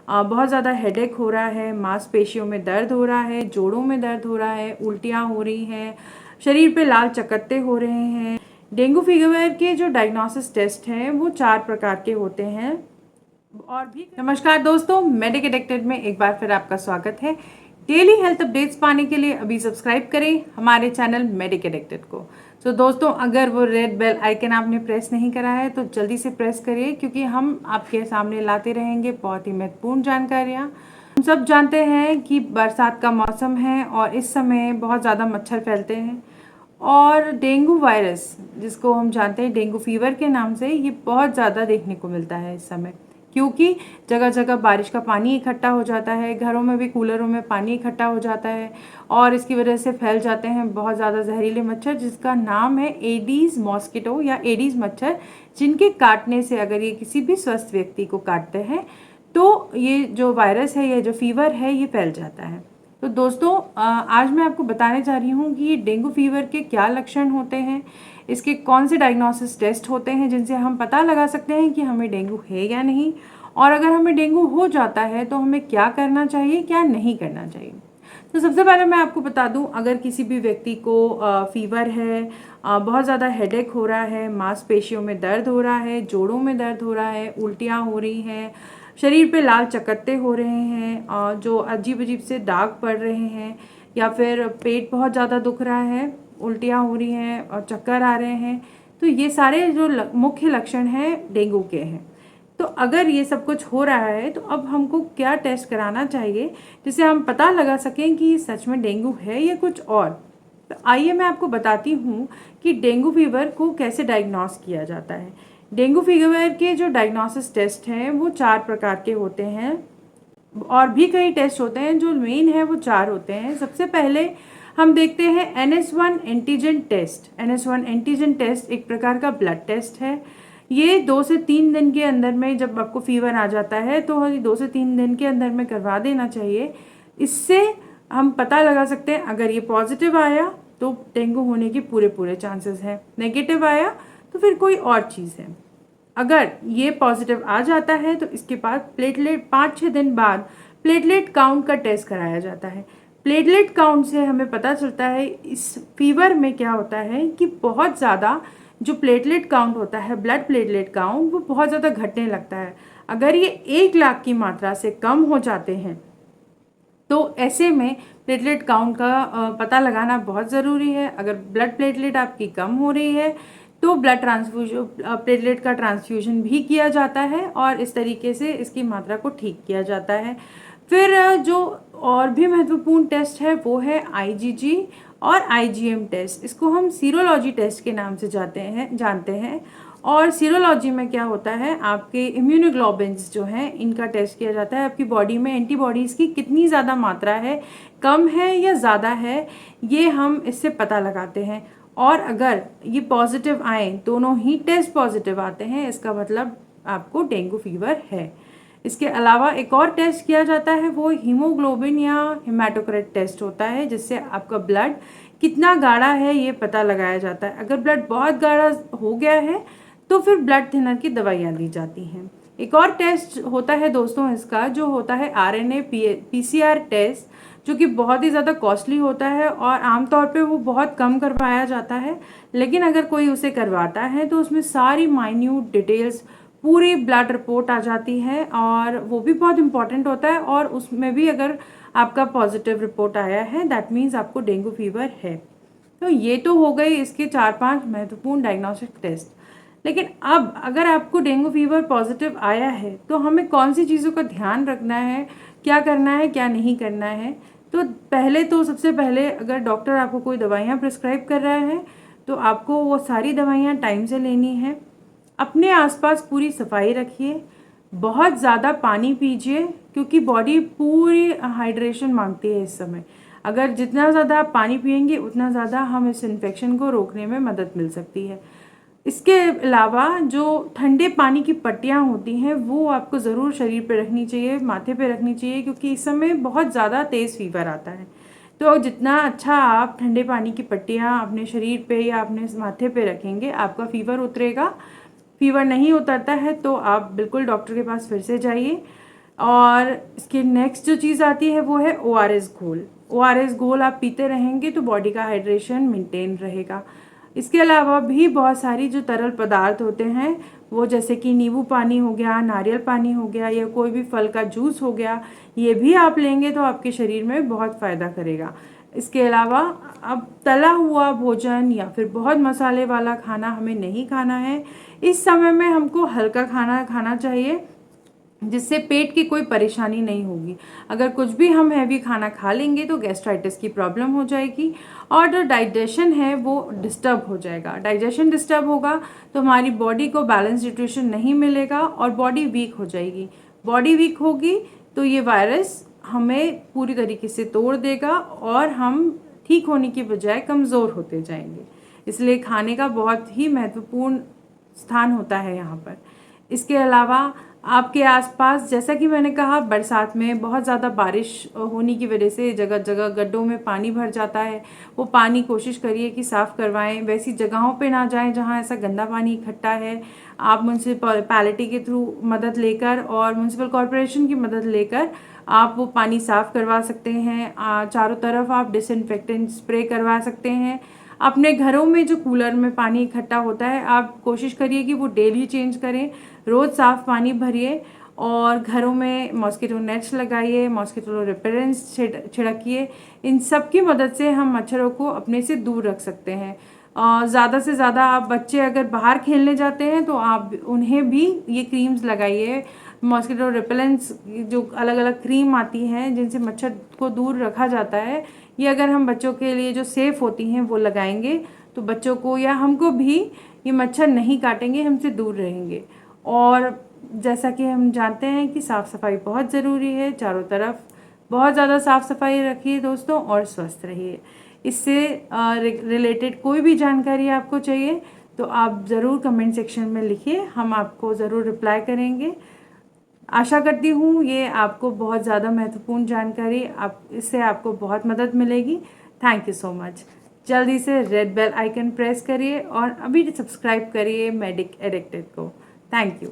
बहुत ज़्यादा हेडेक हो रहा है, मांसपेशियों में दर्द हो रहा है, जोड़ों में दर्द हो रहा है, उल्टियाँ हो रही हैं, शरीर पे लाल चकत्ते हो रहे हैं। डेंगू फीवर के जो डायग्नोसिस टेस्ट हैं वो 4 प्रकार के होते हैं। और भी नमस्कार दोस्तों, मेडिक एडिक्टेड में एक बार फिर आपका स्वागत है। डेली हेल्थ अपडेट्स पाने के लिए अभी सब्सक्राइब करें हमारे चैनल मेडिक एडिक्टेड को। तो दोस्तों, अगर वो रेड बेल आइकन आपने प्रेस नहीं करा है तो जल्दी से प्रेस करिए, क्योंकि हम आपके सामने लाते रहेंगे बहुत ही महत्वपूर्ण जानकारियाँ। हम सब जानते हैं कि बरसात का मौसम है और इस समय बहुत ज़्यादा मच्छर फैलते हैं, और डेंगू वायरस, जिसको हम जानते हैं डेंगू फीवर के नाम से, ये बहुत ज़्यादा देखने को मिलता है इस समय, क्योंकि जगह जगह बारिश का पानी इकट्ठा हो जाता है, घरों में भी कूलरों में पानी इकट्ठा हो जाता है, और इसकी वजह से फैल जाते हैं बहुत ज़्यादा जहरीले मच्छर, जिसका नाम है एडीज़ मॉस्किटो या एडीज़ मच्छर, जिनके काटने से अगर ये किसी भी स्वस्थ व्यक्ति को काटते हैं तो ये जो वायरस है, ये जो फीवर है, ये फैल जाता है। तो दोस्तों, आज मैं आपको बताने जा रही हूँ कि डेंगू फीवर के क्या लक्षण होते हैं, इसके कौन से डायग्नोसिस टेस्ट होते हैं जिनसे हम पता लगा सकते हैं कि हमें डेंगू है या नहीं, और अगर हमें डेंगू हो जाता है तो हमें क्या करना चाहिए, क्या नहीं करना चाहिए। तो सबसे पहले मैं आपको बता दूं, अगर किसी भी व्यक्ति को फीवर है, बहुत ज़्यादा हेडेक हो रहा है, मांसपेशियों में दर्द हो रहा है, जोड़ों में दर्द हो रहा है, उल्टियाँ हो रही हैं, शरीर पे लाल चकत्ते हो रहे हैं, जो अजीब अजीब से दाग पड़ रहे हैं, या फिर पेट बहुत ज़्यादा दुख रहा है, उल्टियाँ हो रही हैं और चक्कर आ रहे हैं, तो ये सारे जो मुख्य लक्षण हैं डेंगू के हैं। तो अगर ये सब कुछ हो रहा है तो अब हमको क्या टेस्ट कराना चाहिए जिससे हम पता लगा सकें कि सच में डेंगू है या कुछ और। तो आइए मैं आपको बताती हूँ कि डेंगू फीवर को कैसे डायग्नोस किया जाता है। डेंगू फीवर के जो डायग्नोसिस टेस्ट हैं वो 4 प्रकार के होते हैं, और भी कई टेस्ट होते हैं, जो मेन है वो 4 होते हैं। सबसे पहले हम देखते हैं NS1 antigen test. NS1 antigen test एक प्रकार का ब्लड टेस्ट है। ये 2 से 3 दिन के अंदर में, जब आपको फीवर आ जाता है तो 2 से 3 दिन के अंदर में करवा देना चाहिए। इससे हम पता लगा सकते हैं, अगर ये पॉजिटिव आया तो डेंगू होने के पूरे चांसेस हैं, नेगेटिव आया तो फिर कोई और चीज़ है। अगर ये पॉजिटिव आ जाता है तो इसके बाद प्लेटलेट 5-6 दिन बाद प्लेटलेट काउंट का टेस्ट कराया जाता है। प्लेटलेट काउंट से हमें पता चलता है इस फीवर में क्या होता है कि बहुत ज़्यादा जो प्लेटलेट काउंट होता है, ब्लड प्लेटलेट काउंट, वो बहुत ज़्यादा घटने लगता है। अगर ये 1 लाख की मात्रा से कम हो जाते हैं तो ऐसे में प्लेटलेट काउंट का पता लगाना बहुत ज़रूरी है। अगर ब्लड प्लेटलेट आपकी कम हो रही है तो ब्लड ट्रांसफ्यूजन, प्लेटलेट का ट्रांसफ्यूजन भी किया जाता है, और इस तरीके से इसकी मात्रा को ठीक किया जाता है। फिर जो और भी महत्वपूर्ण टेस्ट है वो है IgG और IgM टेस्ट। इसको हम सीरोलॉजी टेस्ट के नाम से जानते हैं। और सीरोलॉजी में क्या होता है, आपके इम्यूनोग्लोबिन्स जो हैं, इनका टेस्ट किया जाता है। आपकी बॉडी में एंटीबॉडीज़ की कितनी ज़्यादा मात्रा है, कम है या ज़्यादा है, ये हम इससे पता लगाते हैं। और अगर ये पॉजिटिव आए, दोनों ही टेस्ट पॉजिटिव आते हैं, इसका मतलब आपको डेंगू फीवर है। इसके अलावा एक और टेस्ट किया जाता है, वो हीमोग्लोबिन या हेमाटोक्रिट टेस्ट होता है, जिससे आपका ब्लड कितना गाढ़ा है ये पता लगाया जाता है। अगर ब्लड बहुत गाढ़ा हो गया है तो फिर ब्लड थिनर की दवाइयाँ दी जाती हैं। एक और टेस्ट होता है दोस्तों इसका, जो होता है RNA PCR टेस्ट, जो कि बहुत ही ज़्यादा कॉस्टली होता है और आमतौर पे वो बहुत कम करवाया जाता है। लेकिन अगर कोई उसे करवाता है तो उसमें सारी माइन्यूट डिटेल्स, पूरी ब्लड रिपोर्ट आ जाती है, और वो भी बहुत इंपॉर्टेंट होता है। और उसमें भी अगर आपका पॉजिटिव रिपोर्ट आया है, दैट मीन्स आपको डेंगू फीवर है। तो ये तो हो गई इसके 4-5 महत्वपूर्ण डायग्नोस्टिक टेस्ट। लेकिन अब अगर आपको डेंगू फीवर पॉजिटिव आया है तो हमें कौन सी चीज़ों का ध्यान रखना है, क्या करना है, क्या नहीं करना है। तो सबसे पहले अगर डॉक्टर आपको कोई दवाइयाँ प्रिस्क्राइब कर रहा है तो आपको वो सारी दवाइयाँ टाइम से लेनी है। अपने आसपास पूरी सफाई रखिए, बहुत ज़्यादा पानी पीजिए, क्योंकि बॉडी पूरी हाइड्रेशन मांगती है इस समय। अगर जितना ज़्यादा आप पानी पिएंगे उतना ज़्यादा हम इस इन्फेक्शन को रोकने में मदद मिल सकती है। इसके अलावा जो ठंडे पानी की पट्टियाँ होती हैं वो आपको ज़रूर शरीर पे रखनी चाहिए, माथे पे रखनी चाहिए, क्योंकि इस समय बहुत ज़्यादा तेज़ फीवर आता है। तो जितना अच्छा आप ठंडे पानी की पट्टियाँ अपने शरीर पे या अपने माथे पे रखेंगे, आपका फीवर उतरेगा। फीवर नहीं उतरता है तो आप बिल्कुल डॉक्टर के पास फिर से जाइए। और इसके नेक्स्ट जो चीज़ आती है वो है ORS घोल। ORS घोल आप पीते रहेंगे तो बॉडी का हाइड्रेशन मेंटेन रहेगा। इसके अलावा भी बहुत सारी जो तरल पदार्थ होते हैं वो, जैसे कि नींबू पानी हो गया, नारियल पानी हो गया, या कोई भी फल का जूस हो गया, ये भी आप लेंगे तो आपके शरीर में बहुत फ़ायदा करेगा। इसके अलावा अब तला हुआ भोजन या फिर बहुत मसाले वाला खाना हमें नहीं खाना है। इस समय में हमको हल्का खाना खाना चाहिए जिससे पेट की कोई परेशानी नहीं होगी। अगर कुछ भी हम हैवी खाना खा लेंगे तो गैस्ट्राइटिस की प्रॉब्लम हो जाएगी और जो डाइजेशन है वो डिस्टर्ब हो जाएगा। डाइजेशन डिस्टर्ब होगा तो हमारी बॉडी को बैलेंस न्यूट्रिशन नहीं मिलेगा और बॉडी वीक हो जाएगी। बॉडी वीक होगी तो ये वायरस हमें पूरी तरीके से तोड़ देगा और हम ठीक होने की बजाय कमज़ोर होते जाएंगे। इसलिए खाने का बहुत ही महत्वपूर्ण स्थान होता है यहाँ पर। इसके अलावा आपके आसपास, जैसा कि मैंने कहा, बरसात में बहुत ज़्यादा बारिश होने की वजह से जगह जगह गड्ढों में पानी भर जाता है। वो पानी कोशिश करिए कि साफ़ करवाएं। वैसी जगहों पे ना जाएं जहां ऐसा गंदा पानी इकट्ठा है। आप म्यूनसिपैलिटी के थ्रू मदद लेकर और म्यूनसिपल कॉरपोरेशन की मदद लेकर आप वो पानी साफ़ करवा सकते हैं। चारों तरफ आप डिसइंफेक्टेंट स्प्रे करवा सकते हैं। अपने घरों में जो कूलर में पानी इकट्ठा होता है आप कोशिश करिए कि वो डेली चेंज करें, रोज़ साफ़ पानी भरिए और घरों में मॉस्किटो नेट्स लगाइए, मॉस्किटो रिपेलेंट्स छिड़किए। इन सब की मदद से हम मच्छरों को अपने से दूर रख सकते हैं। ज़्यादा से ज़्यादा आप बच्चे अगर बाहर खेलने जाते हैं तो आप उन्हें भी ये क्रीम्स लगाइए। मॉस्किटो रिपेलेंट्स जो अलग अलग क्रीम आती हैं जिनसे मच्छर को दूर रखा जाता है, ये अगर हम बच्चों के लिए जो सेफ़ होती हैं वो लगाएंगे तो बच्चों को या हमको भी ये मच्छर नहीं काटेंगे, हमसे दूर रहेंगे। और जैसा कि हम जानते हैं कि साफ़ सफाई बहुत ज़रूरी है, चारों तरफ बहुत ज़्यादा साफ़ सफाई रखिए दोस्तों और स्वस्थ रहिए। इससे रिलेटेड कोई भी जानकारी आपको चाहिए तो आप ज़रूर कमेंट सेक्शन में लिखिए, हम आपको ज़रूर रिप्लाई करेंगे। आशा करती हूँ ये आपको बहुत ज़्यादा महत्वपूर्ण जानकारी, आप इससे आपको बहुत मदद मिलेगी। Thank you so much. जल्दी से रेड बेल आइकन प्रेस करिए और अभी सब्सक्राइब करिए मेडिक एडिक्टेड को। Thank you.